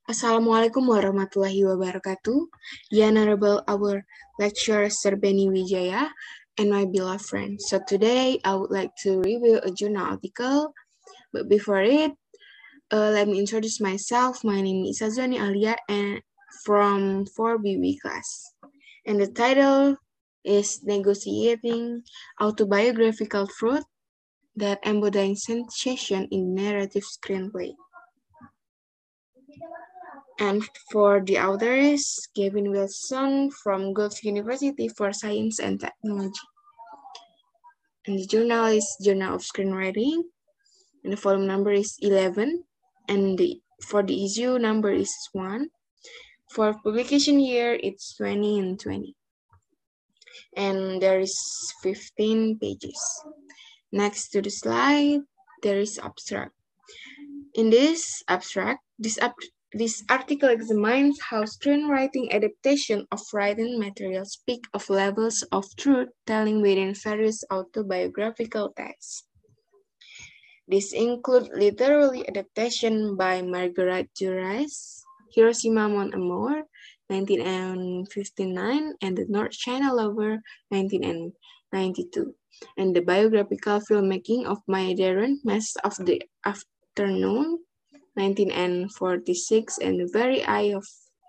Assalamualaikum warahmatullahi wabarakatuh. The Honorable our lecturer Sir Benny Wijaya and my beloved friends. So today I would like to review a journal article, but before it, let me introduce myself. My name is Syazwani Aliyah and from 4BB class. And the title is Negotiating Autobiographical Truth that Embodies Sensation in Narrative Screenplay. And for the author is Gavin Wilson from Gulf University for Science and Technology. And the journal is Journal of Screenwriting, and the volume number is 11, and for the issue number is 1. For publication year, it's 2020. And there is 15 pages. Next to the slide, there is abstract. In this abstract, this article examines how screenwriting adaptation of written material speak of levels of truth-telling within various autobiographical texts. These include literary adaptation by Margaret Duras, Hiroshima Mon Amour, 1959, and The North China Lover, 1992, and the biographical filmmaking of Maya Deren, Mass of the Afternoon, 1946, and The Very Eye of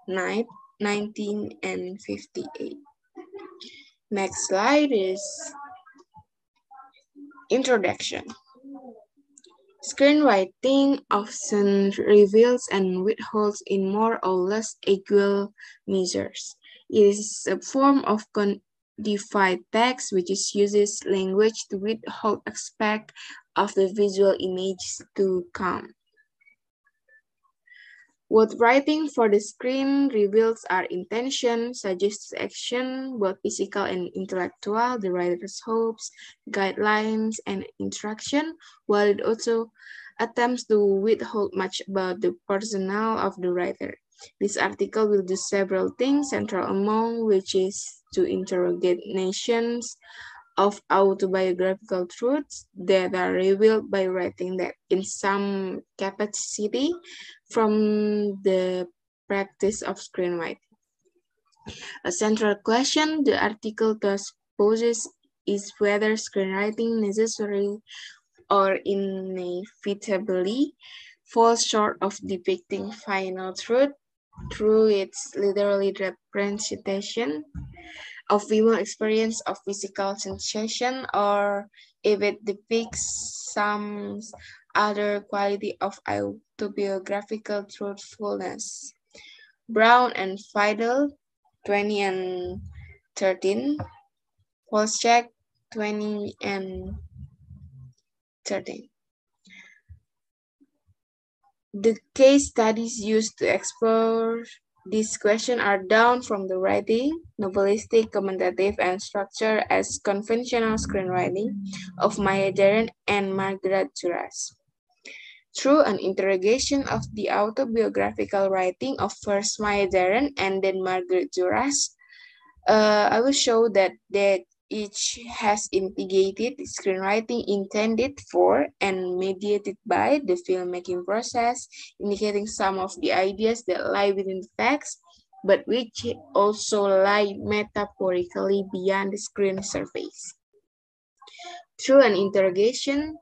Night, 1958. Next slide is Introduction. Screenwriting often reveals and withholds in more or less equal measures. It is a form of codified text which uses language to withhold aspects of the visual image to come. What writing for the screen reveals are intention, suggests action, both physical and intellectual, the writer's hopes, guidelines, and instruction, while it also attempts to withhold much about the personnel of the writer. This article will do several things, central among which is to interrogate notions of autobiographical truths that are revealed by writing that in some capacity from the practice of screenwriting. A central question the article thus poses is whether screenwriting necessarily or inevitably falls short of depicting final truth through its literary representation of female experience of physical sensation, or if it depicts some other quality of autobiographical truthfulness. Brown and Fidel, 20 and 13. Polchak, 20 and 13. The case studies used to explore this question are down from the writing, novelistic, commentative, and structure as conventional screenwriting of Maya Deren and Margaret Duras. Through an interrogation of the autobiographical writing of first Maya Deren and then Margaret Duras, I will show that each has investigated screenwriting intended for and mediated by the filmmaking process, indicating some of the ideas that lie within the text, but which also lie metaphorically beyond the screen surface. Through an interrogation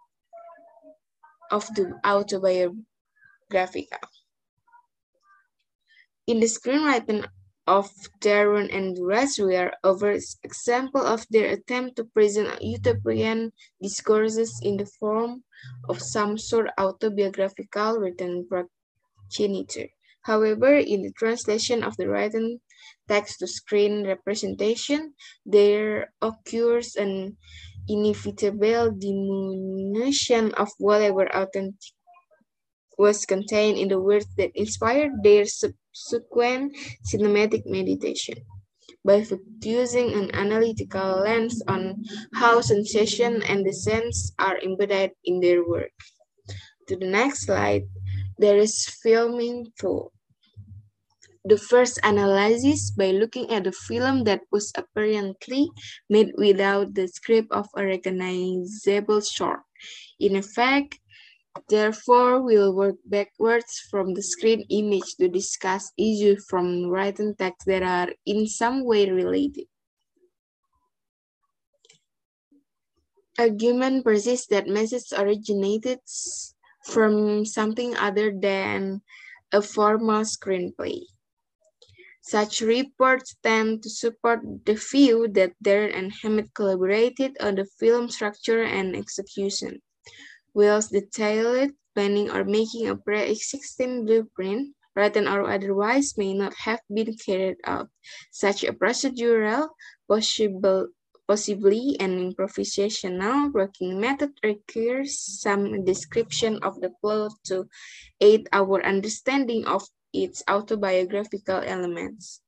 of the autobiographical. In the screenwriting of Deren and Duras, we are over example of their attempt to present utopian discourses in the form of some sort autobiographical written progenitor. However, in the translation of the written text to screen representation, there occurs an inevitable diminution of whatever authentic was contained in the words that inspired their subsequent cinematic meditation. By focusing an analytical lens on how sensation and the sense are embodied in their work. To the next slide, there is filming through. The first analysis by looking at the film that was apparently made without the script of a recognizable short. In effect, Therefore, we'll work backwards from the screen image to discuss issues from written text that are in some way related. Argument persists that message originated from something other than a formal screenplay. Such reports tend to support the view that Darren and Hammett collaborated on the film structure and execution. Whilst detailed planning or making a pre-existing blueprint, written or otherwise, may not have been carried out. Such a procedural, possibly an improvisational working method requires some description of the plot to aid our understanding of its autobiographical elements.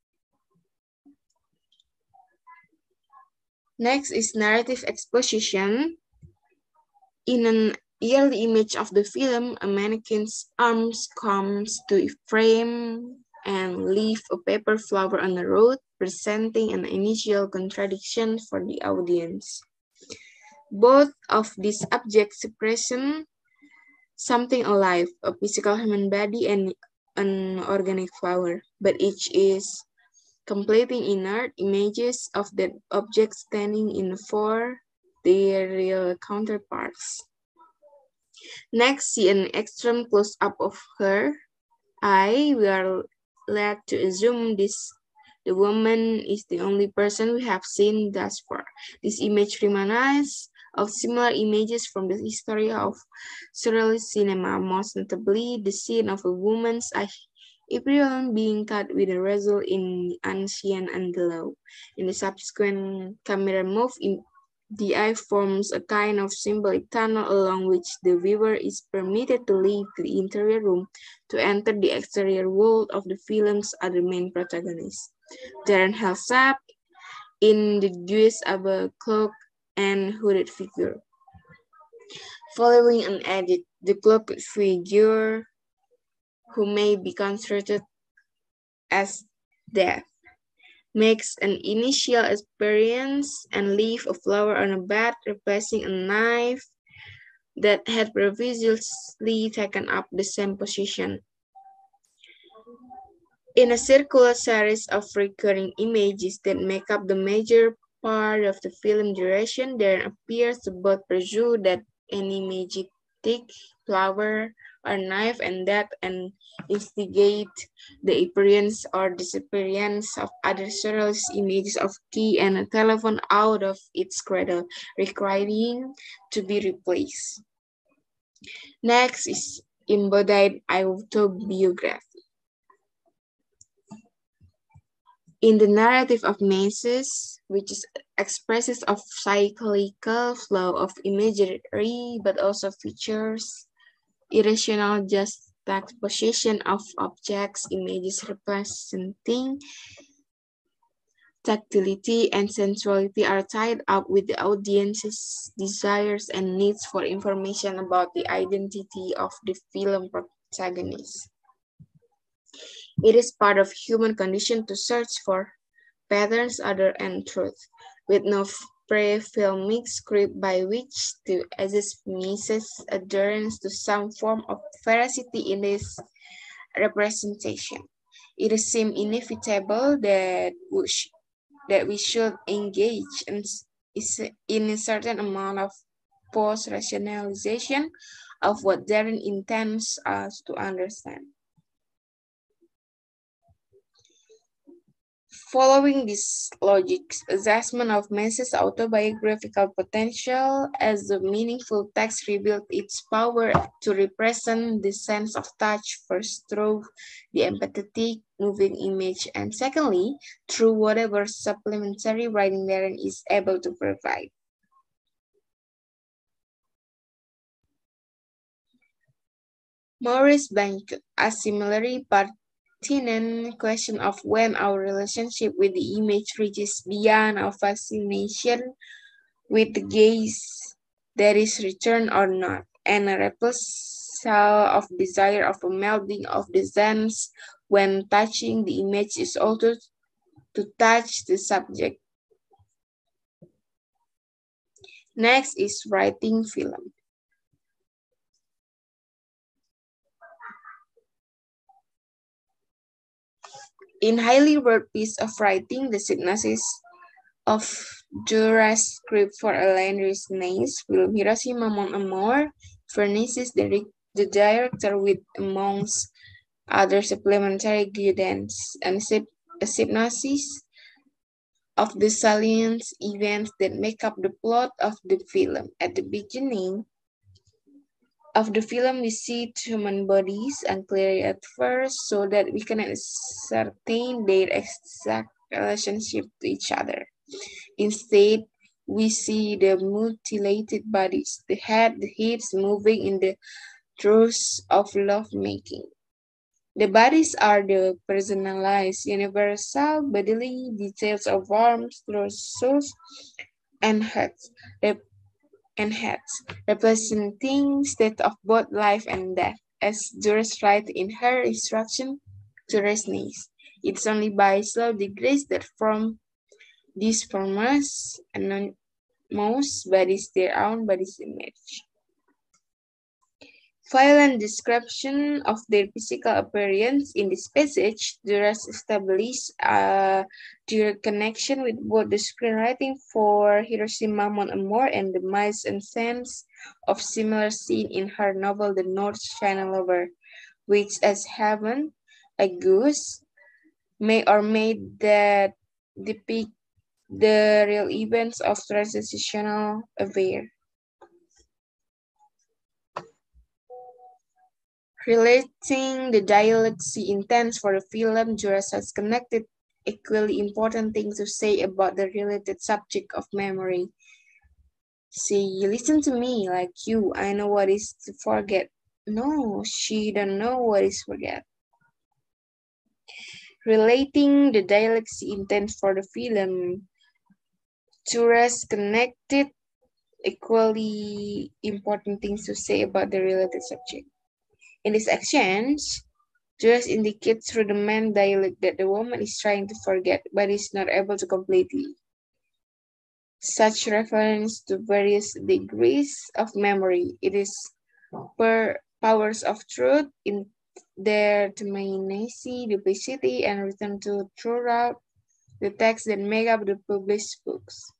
Next is narrative exposition. In an early image of the film, a mannequin's arms comes to frame and leave a paper flower on the road, presenting an initial contradiction for the audience. Both of these objects represent something alive, a physical human body and an organic flower, but each is completing inert images of that object standing in for their real counterparts. Next, see an extreme close-up of her eye. We are led to assume the woman is the only person we have seen thus far. This image reminds of similar images from the history of surrealist cinema, most notably the scene of a woman's eyebrow being cut with a razor in Ancient Angelo. In the subsequent camera move, the eye forms a kind of symbolic tunnel along which the viewer is permitted to leave the interior room to enter the exterior world of the film's other main protagonists. Darren helps up in the Jewish abba cloak and hooded figure. Following an edit, the cloaked figure, who may be construed as death, makes an initial appearance and leaves a flower on a bed, replacing a knife that had previously taken up the same position. In a circular series of recurring images that make up the major part of the film duration, there appears to both pursue that any magic flower or knife and that and instigate the appearance or disappearance of other surrealist images of key and a telephone out of its cradle, requiring to be replaced. Next is embodied autobiography. In the narrative of Maces, which expresses a cyclical flow of imagery, but also features irrational juxtaposition of objects, images representing tactility and sensuality are tied up with the audience's desires and needs for information about the identity of the film protagonist. It is part of human condition to search for patterns other than truth, with no pre-filmic script by which to assess Mises' adherence to some form of veracity in this representation. It seems inevitable that we should engage in a certain amount of post-rationalization of what Darren intends us to understand. Following this logic, assessment of Mace's autobiographical potential as a meaningful text revealed its power to represent the sense of touch, first through the empathetic, moving image, and secondly, through whatever supplementary writing Darren is able to provide. Maurice Bank, a similarly pertinent question of when our relationship with the image reaches beyond our fascination with the gaze that is returned or not, and a repulsal of desire of a melding of the sense when touching the image is also to touch the subject. Next is writing film. In highly wrote piece of writing, the synopsis of Jura's script for a Landry's Nice film, Hiroshima Mon Amour, furnishes the director with, amongst other supplementary guidance, and a synopsis of the salient events that make up the plot of the film. At the beginning of the film, we see human bodies unclearly at first so that we can ascertain their exact relationship to each other. Instead, we see the mutilated bodies, the head, the hips moving in the throes of lovemaking. The bodies are the personalized, universal bodily details of arms, torsos, and heads, representing state of both life and death. As Doris writes in her instruction to Resnice, it's only by slow degrees that from these forms and most bodies their own body's image. Violent description of their physical appearance in this passage, Duras established a direct connection with both the screenwriting for Hiroshima Mon Amour and the mise en scène of similar scene in her novel The North China Lover, which as heaven, a goose, may or may that depict the real events of transitional affair. Relating the dialogue she intends for the film, Juras has connected equally important things to say about the related subject of memory. She listen to me like you, I know what is to forget. No, she don't know what is forget. Relating the dialogue she intends for the film, Juras connected equally important things to say about the related subject. In this exchange, Juras indicates through the man dialect that the woman is trying to forget, but is not able to completely. Such reference to various degrees of memory. It is powers of truth in their determinacy, duplicity, and return to throughout the text that make up the published books.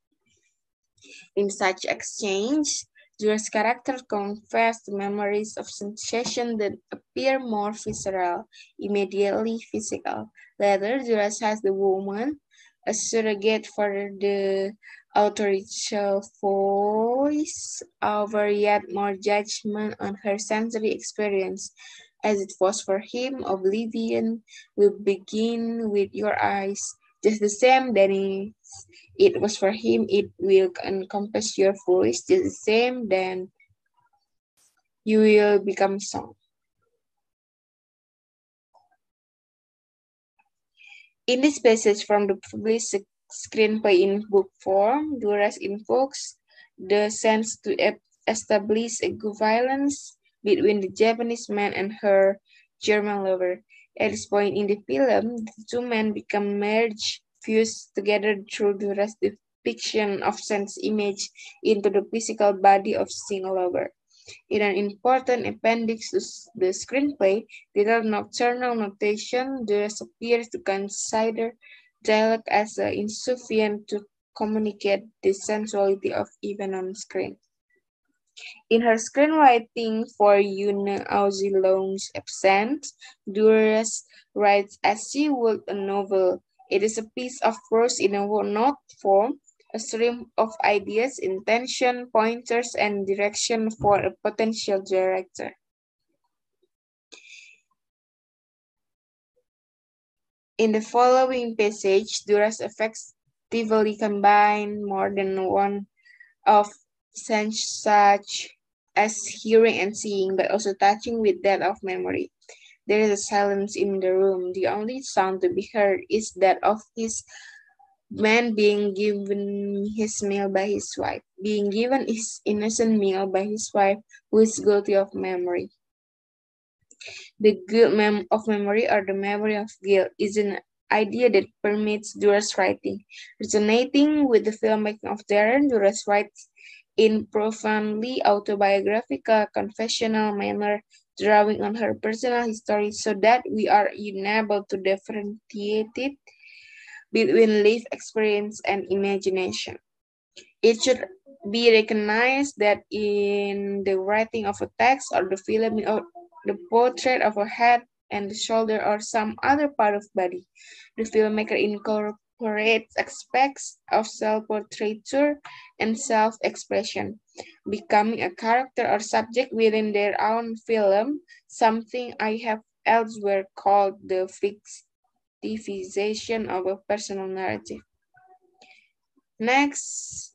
In such exchange, Juras' character confess to memories of sensation that appear more visceral, immediately physical. Later, Juras has the woman, a surrogate for the authorial voice over yet more judgment on her sensory experience. As it was for him, oblivion will begin with your eyes, just the same that it was for him, it will encompass your voice just the same, then you will become song. In this passage from the published screenplay in book form, Duras invokes the sense to establish equivalence between the Japanese man and her German lover. At this point in the film, the two men become merged, fused together through Duras' depiction of sense image into the physical body of single lover. In an important appendix to the screenplay, detailed nocturnal notation, Duras appears to consider dialogue as insufficient to communicate the sensuality of even on screen. In her screenwriting for Yuna Auzilo's Absent, Duras writes as she would a novel. It is a piece of prose in a note form, a stream of ideas, intention, pointers, and direction for a potential director. In the following passage, Duras effectively combines more than one of sense such as hearing and seeing, but also touching with that of memory. There is a silence in the room. The only sound to be heard is that of his man being given his meal by his wife, being given his innocent meal by his wife who is guilty of memory. The guilt of memory or the memory of guilt is an idea that permeates Duras' writing. Resonating with the filmmaking of Darren, Duras writes in profoundly autobiographical, confessional manner drawing on her personal history so that we are unable to differentiate it between lived experience and imagination. It should be recognized that in the writing of a text or the filming of the portrait of a head and the shoulder or some other part of body, the filmmaker incorporates aspects of self-portraiture and self-expression, becoming a character or subject within their own film, something I have elsewhere called the fictivization of a personal narrative. Next,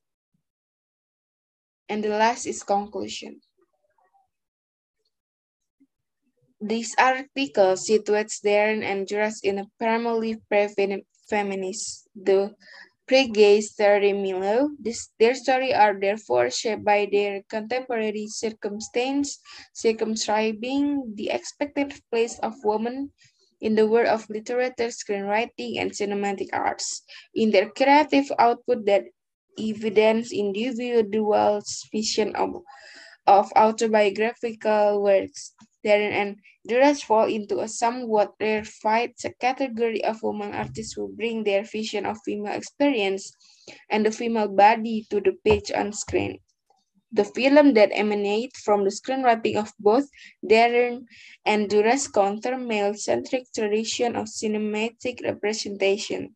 and the last is conclusion. This article situates Darren and Juras in a primarily feminist, the pre-gays theory milieu. Their stories are therefore shaped by their contemporary circumstance, circumscribing the expected place of women in the world of literature, screenwriting, and cinematic arts. In their creative output that evidence individuals' vision of autobiographical works. Darren and Duras fall into a somewhat rarefied category of women artists who bring their vision of female experience and the female body to the page on screen. The film that emanates from the screenwriting of both Darren and Duras counter male-centric tradition of cinematic representation.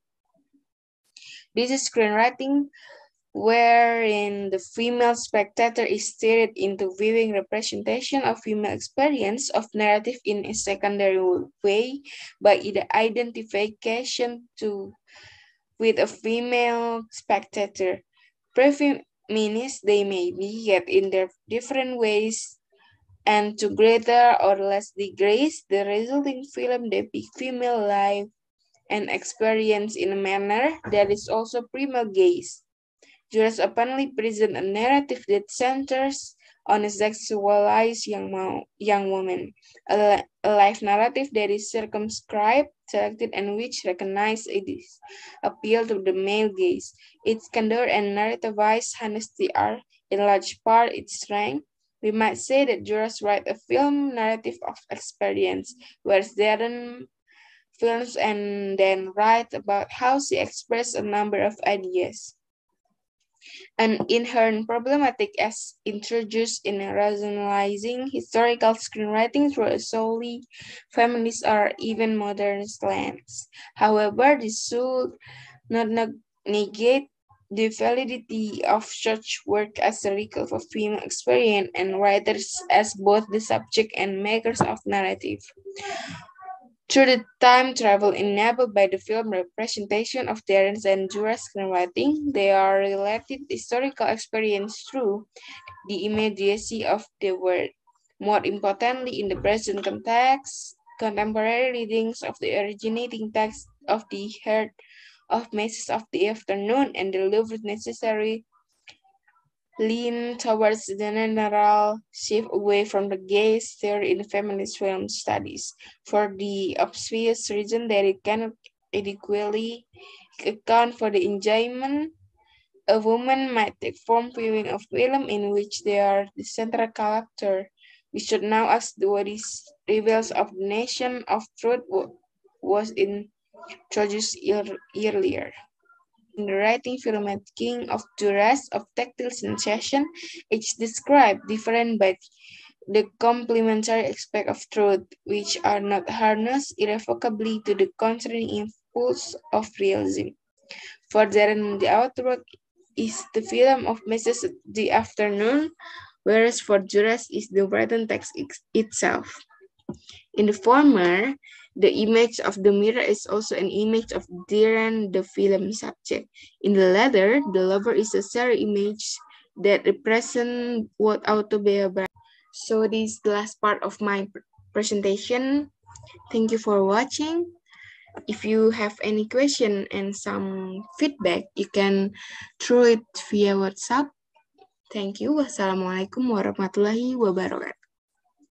This is screenwriting wherein the female spectator is steered into viewing representation of female experience of narrative in a secondary way by the identification with a female spectator. Pre-feminists they may be, yet in their different ways and to greater or less degrees, the resulting film depicts female life and experience in a manner that is also primal gaze. Juras openly present a narrative that centers on a sexualized young woman, a life narrative that is circumscribed, selected, and which recognizes its appeal to the male gaze. Its candor and narrativized honesty are, in large part, its strength. We might say that Juras writes a film narrative of experience, whereas Darren films and then writes about how she expressed a number of ideas. An inherent problematic as introduced in rationalizing historical screenwriting through a solely feminist or even modernist lens. However, this should not negate the validity of such work as a record of female experience and writers as both the subject and makers of narrative. Through the time travel enabled by the film representation of Darren's and Juras' screenwriting, they are related historical experience through the immediacy of the work. More importantly, in the present context, contemporary readings of the originating text of the Heart of Messages of the Afternoon and the Louvre necessary lean towards the general shift away from the gaze theory in feminist film studies, for the obvious reason that it cannot adequately account for the enjoyment a woman might take from viewing a film in which they are the central character. We should now ask what is reveals of the nation of truth was introduced earlier. In the writing filmmaking of Duras of tactile sensation, it's described different by the complementary aspect of truth, which are not harnessed irrevocably to the concerning impulse of realism. For Darren, the outwork is the film of Mrs. the Afternoon, whereas for Duras is the written text itself. In the former, the image of the mirror is also an image of Darren, the film subject. In the latter, the lover is a shared image that represents what autobiography. So this is the last part of my presentation. Thank you for watching. If you have any question and some feedback, you can throw it via WhatsApp. Thank you. Wassalamualaikum warahmatullahi wabarakatuh.